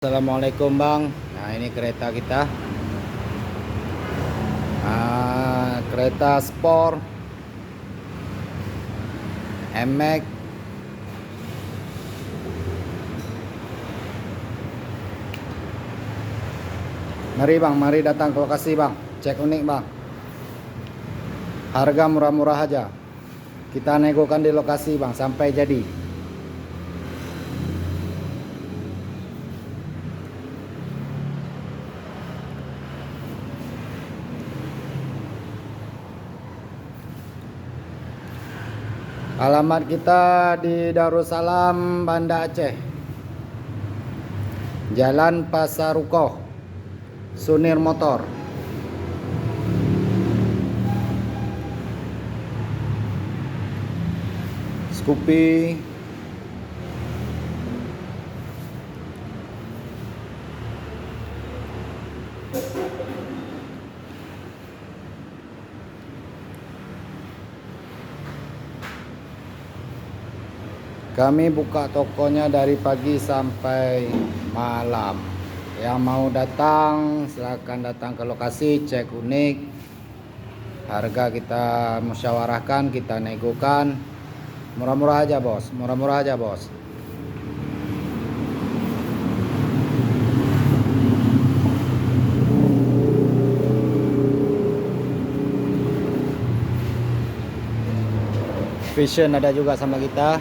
Assalamualaikum Bang. Nah ini kereta kita, kereta Sport MX. Mari Bang, mari datang ke lokasi Bang. Cek unik Bang. Harga murah-murah aja. Kita negokan di lokasi Bang sampai jadi. Alamat kita di Darussalam, Banda Aceh. Jalan Pasar Rukoh, Sunir Motor. Scoopy. Kami buka tokonya dari pagi sampai malam. Yang mau datang silahkan datang ke lokasi, cek unik. Harga kita musyawarahkan, kita negokan. Murah-murah aja bos, murah-murah aja bos. Vision ada juga sama kita.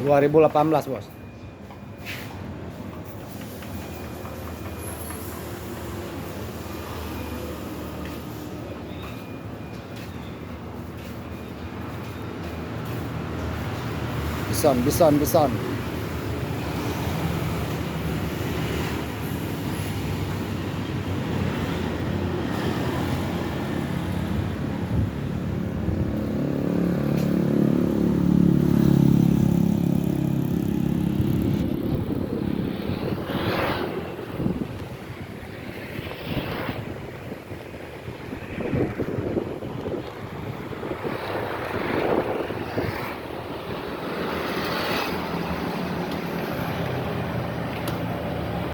...2018 bos. Bison.